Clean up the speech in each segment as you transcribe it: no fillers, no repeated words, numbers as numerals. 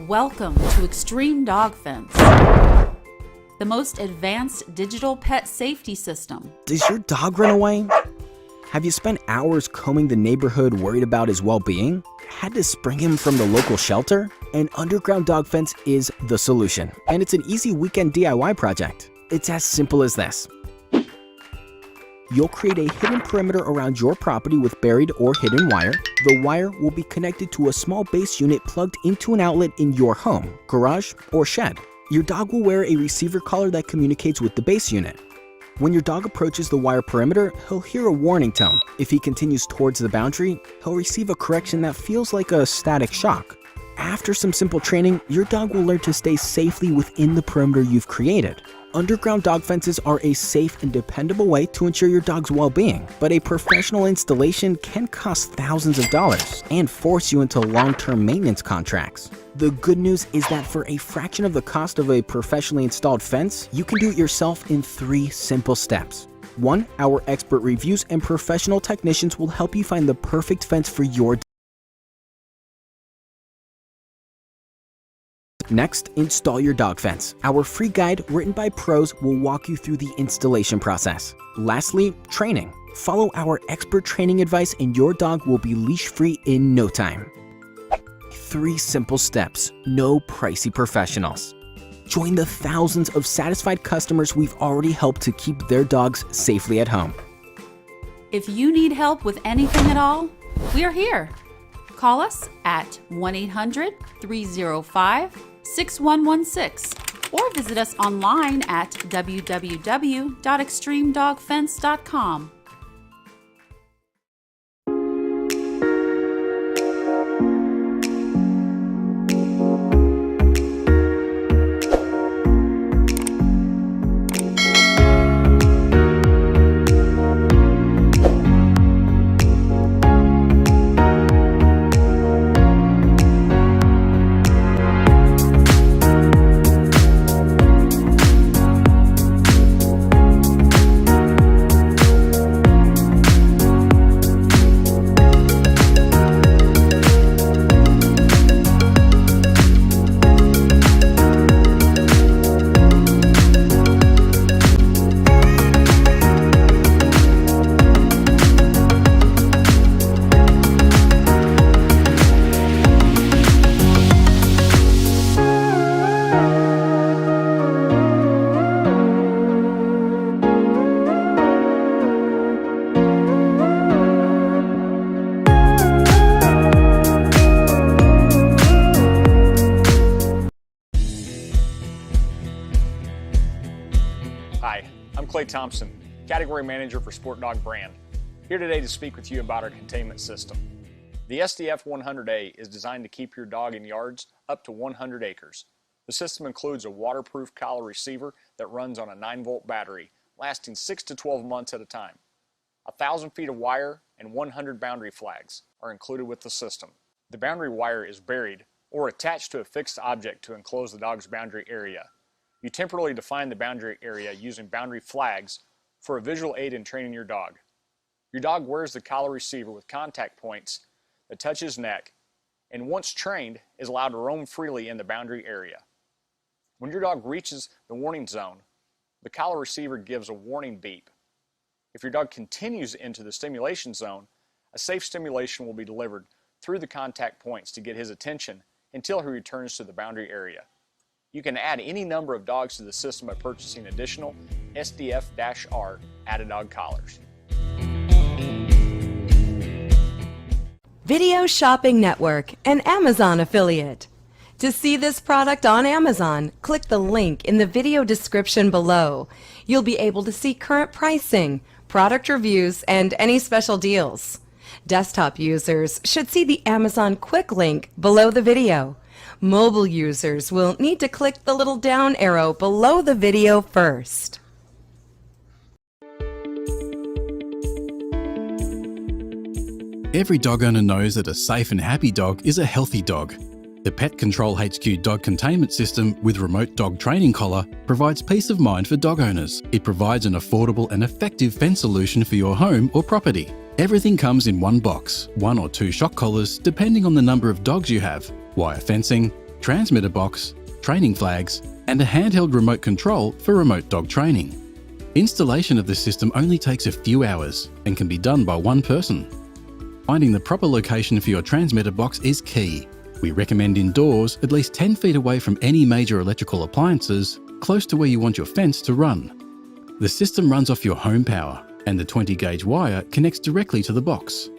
Welcome to Extreme Dog Fence, the most advanced digital pet safety system. Does your dog run away? Have you spent hours combing the neighborhood worried about his well-being? Had to spring him from the local shelter? An underground dog fence is the solution, and it's an easy weekend DIY project. It's as simple as this. You'll create a hidden perimeter around your property with buried or hidden wire. The wire will be connected to a small base unit plugged into an outlet in your home, garage, or shed. Your dog will wear a receiver collar that communicates with the base unit. When your dog approaches the wire perimeter, he'll hear a warning tone. If he continues towards the boundary, he'll receive a correction that feels like a static shock. After some simple training, your dog will learn to stay safely within the perimeter you've created. Underground dog fences are a safe and dependable way to ensure your dog's well-being, but a professional installation can cost thousands of dollars and force you into long-term maintenance contracts. The good news is that for a fraction of the cost of a professionally installed fence, you can do it yourself in 3 simple steps. 1. Our expert reviews and professional technicians will help you find the perfect fence for your dog. Next, install your dog fence. Our free guide written by pros will walk you through the installation process. Lastly, training. Follow our expert training advice and your dog will be leash-free in no time. 3 simple steps, no pricey professionals. Join the thousands of satisfied customers we've already helped to keep their dogs safely at home. If you need help with anything at all, we are here. Call us at 1-800-305-6116 or visit us online at www.extremedogfence.com. Hi, I'm Clay Thompson, Category Manager for SportDOG brand, here today to speak with you about our containment system. The SDF 100A is designed to keep your dog in yards up to 100 acres. The system includes a waterproof collar receiver that runs on a 9-volt battery, lasting 6 to 12 months at a time. 1,000 feet of wire and 100 boundary flags are included with the system. The boundary wire is buried or attached to a fixed object to enclose the dog's boundary area. You temporarily define the boundary area using boundary flags for a visual aid in training your dog. Your dog wears the collar receiver with contact points that touch his neck and once trained is allowed to roam freely in the boundary area. When your dog reaches the warning zone, the collar receiver gives a warning beep. If your dog continues into the stimulation zone, a safe stimulation will be delivered through the contact points to get his attention until he returns to the boundary area. You can add any number of dogs to the system by purchasing additional SDF-R added dog collars. Video Shopping Network, an Amazon affiliate. To see this product on Amazon, click the link in the video description below. You'll be able to see current pricing, product reviews, and any special deals. Desktop users should see the Amazon quick link below the video. Mobile users will need to click the little down arrow below the video first. Every dog owner knows that a safe and happy dog is a healthy dog. The Pet Control HQ dog containment system with remote dog training collar provides peace of mind for dog owners. It provides an affordable and effective fence solution for your home or property. Everything comes in one box, 1 or 2 shock collars depending on the number of dogs you have, wire fencing, transmitter box, training flags, and a handheld remote control for remote dog training. Installation of the system only takes a few hours and can be done by one person. Finding the proper location for your transmitter box is key. We recommend indoors, at least 10 feet away from any major electrical appliances, close to where you want your fence to run. The system runs off your home power, and the 20-gauge wire connects directly to the box.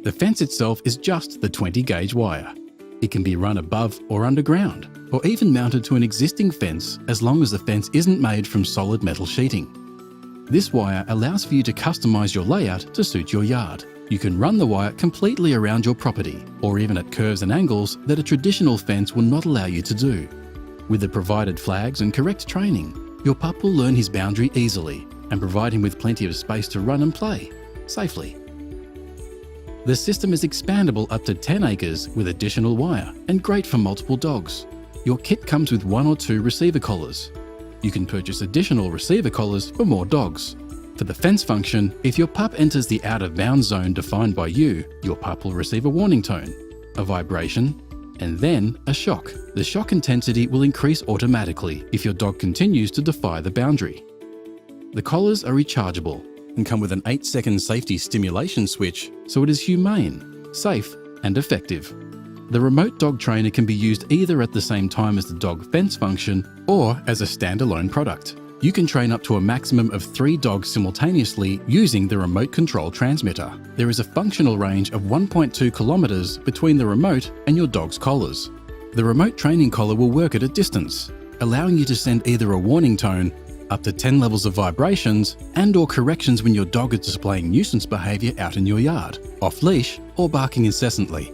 The fence itself is just the 20-gauge wire. It can be run above or underground, or even mounted to an existing fence as long as the fence isn't made from solid metal sheeting. This wire allows for you to customize your layout to suit your yard. You can run the wire completely around your property, or even at curves and angles that a traditional fence will not allow you to do. With the provided flags and correct training, your pup will learn his boundary easily and provide him with plenty of space to run and play safely. The system is expandable up to 10 acres with additional wire and great for multiple dogs. Your kit comes with 1 or 2 receiver collars. You can purchase additional receiver collars for more dogs. For the fence function, if your pup enters the out-of-bounds zone defined by you, your pup will receive a warning tone, a vibration, and then a shock. The shock intensity will increase automatically if your dog continues to defy the boundary. The collars are rechargeable and come with an 8-second safety stimulation switch, so it is humane, safe, and effective. The remote dog trainer can be used either at the same time as the dog fence function or as a standalone product. You can train up to a maximum of 3 dogs simultaneously using the remote control transmitter. There is a functional range of 1.2 kilometers between the remote and your dog's collars. The remote training collar will work at a distance, allowing you to send either a warning tone, up to 10 levels of vibrations, and/or corrections when your dog is displaying nuisance behavior out in your yard, off leash, or barking incessantly.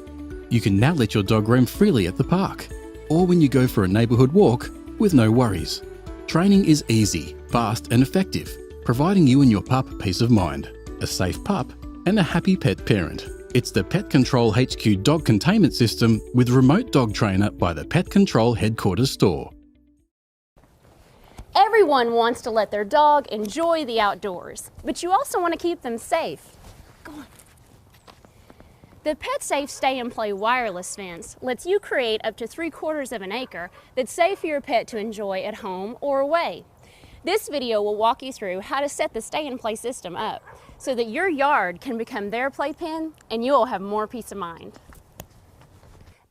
You can now let your dog roam freely at the park, or when you go for a neighborhood walk with no worries. Training is easy, fast, and effective, providing you and your pup peace of mind, a safe pup, and a happy pet parent. It's the Pet Control HQ Dog Containment System with Remote Dog Trainer by the Pet Control Headquarters store. Everyone wants to let their dog enjoy the outdoors, but you also want to keep them safe. Go on. The PetSafe Stay and Play wireless fence lets you create up to 3/4 of an acre that's safe for your pet to enjoy at home or away. This video will walk you through how to set the Stay and Play system up so that your yard can become their playpen and you'll have more peace of mind.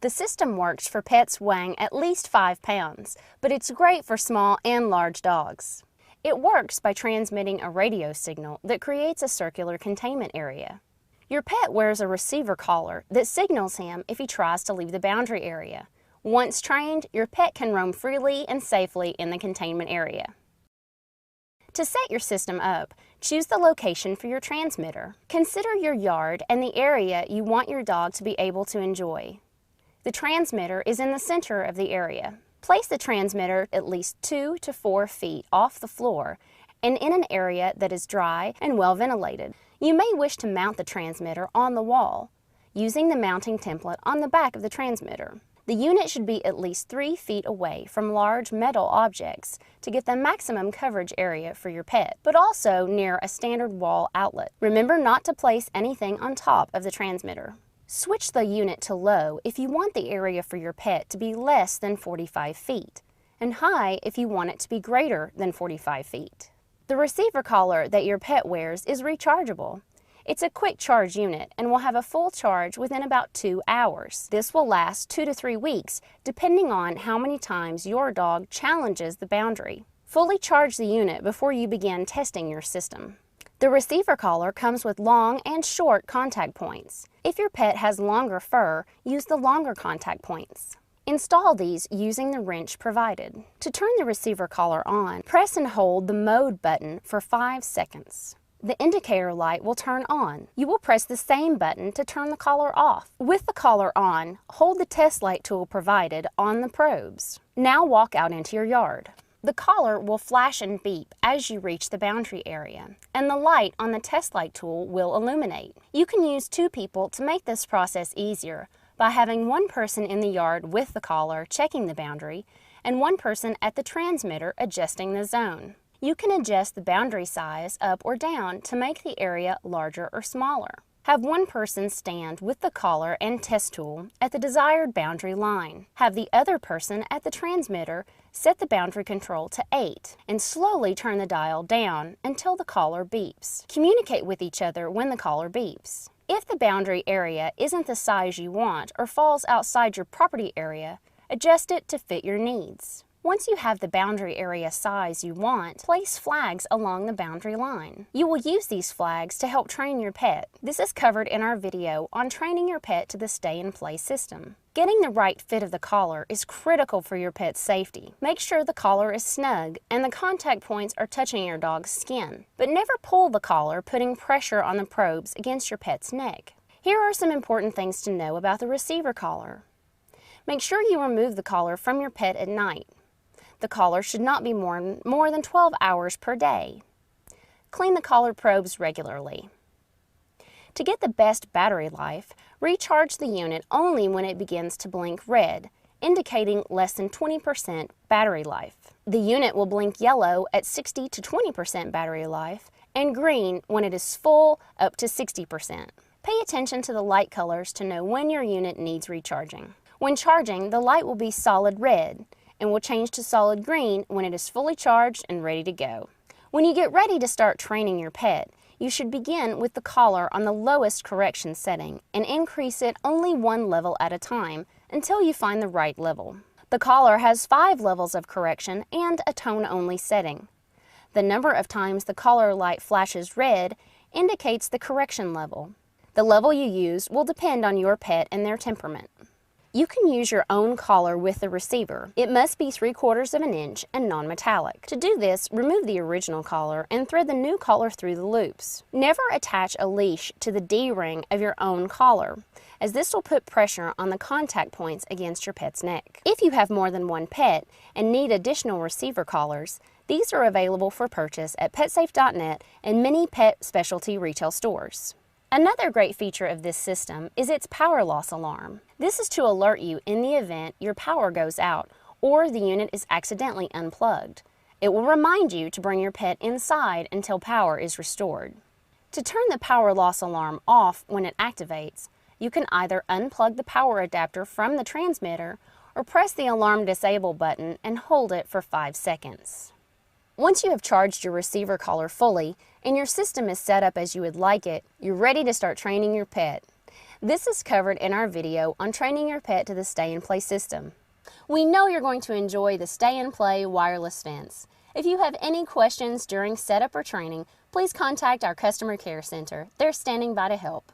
The system works for pets weighing at least 5 pounds, but it's great for small and large dogs. It works by transmitting a radio signal that creates a circular containment area. Your pet wears a receiver collar that signals him if he tries to leave the boundary area. Once trained, your pet can roam freely and safely in the containment area. To set your system up, choose the location for your transmitter. Consider your yard and the area you want your dog to be able to enjoy. The transmitter is in the center of the area. Place the transmitter at least 2 to 4 feet off the floor and in an area that is dry and well ventilated. You may wish to mount the transmitter on the wall, using the mounting template on the back of the transmitter. The unit should be at least 3 feet away from large metal objects to get the maximum coverage area for your pet, but also near a standard wall outlet. Remember not to place anything on top of the transmitter. Switch the unit to low if you want the area for your pet to be less than 45 feet, and high if you want it to be greater than 45 feet. The receiver collar that your pet wears is rechargeable. It's a quick charge unit and will have a full charge within about 2 hours. This will last 2 to 3 weeks, depending on how many times your dog challenges the boundary. Fully charge the unit before you begin testing your system. The receiver collar comes with long and short contact points. If your pet has longer fur, use the longer contact points. Install these using the wrench provided. To turn the receiver collar on, press and hold the mode button for 5 seconds. The indicator light will turn on. You will press the same button to turn the collar off. With the collar on, hold the test light tool provided on the probes. Now walk out into your yard. The collar will flash and beep as you reach the boundary area, and the light on the test light tool will illuminate. You can use 2 people to make this process easier by having one person in the yard with the collar checking the boundary and one person at the transmitter adjusting the zone. You can adjust the boundary size up or down to make the area larger or smaller. Have one person stand with the collar and test tool at the desired boundary line. Have the other person at the transmitter set the boundary control to 8 and slowly turn the dial down until the collar beeps. Communicate with each other when the collar beeps. If the boundary area isn't the size you want or falls outside your property area, adjust it to fit your needs. Once you have the boundary area size you want, place flags along the boundary line. You will use these flags to help train your pet. This is covered in our video on training your pet to the stay-in-play system. Getting the right fit of the collar is critical for your pet's safety. Make sure the collar is snug and the contact points are touching your dog's skin. But never pull the collar, putting pressure on the probes against your pet's neck. Here are some important things to know about the receiver collar. Make sure you remove the collar from your pet at night. The collar should not be more than 12 hours per day. Clean the collar probes regularly. To get the best battery life, recharge the unit only when it begins to blink red, indicating less than 20% battery life. The unit will blink yellow at 60 to 20% battery life and green when it is full up to 60%. Pay attention to the light colors to know when your unit needs recharging. When charging, the light will be solid red and will change to solid green when it is fully charged and ready to go. When you get ready to start training your pet, you should begin with the collar on the lowest correction setting and increase it only one level at a time until you find the right level. The collar has 5 levels of correction and a tone-only setting. The number of times the collar light flashes red indicates the correction level. The level you use will depend on your pet and their temperament. You can use your own collar with the receiver. It must be 3/4 of an inch and non-metallic. To do this, remove the original collar and thread the new collar through the loops. Never attach a leash to the D-ring of your own collar, as this will put pressure on the contact points against your pet's neck. If you have more than one pet and need additional receiver collars, these are available for purchase at PetSafe.net and many pet specialty retail stores. Another great feature of this system is its power loss alarm. This is to alert you in the event your power goes out or the unit is accidentally unplugged. It will remind you to bring your pet inside until power is restored. To turn the power loss alarm off when it activates, you can either unplug the power adapter from the transmitter or press the alarm disable button and hold it for 5 seconds. Once you have charged your receiver collar fully and your system is set up as you would like it, you're ready to start training your pet. This is covered in our video on training your pet to the stay-in-play system. We know you're going to enjoy the stay-in-play wireless fence. If you have any questions during setup or training, please contact our customer care center. They're standing by to help.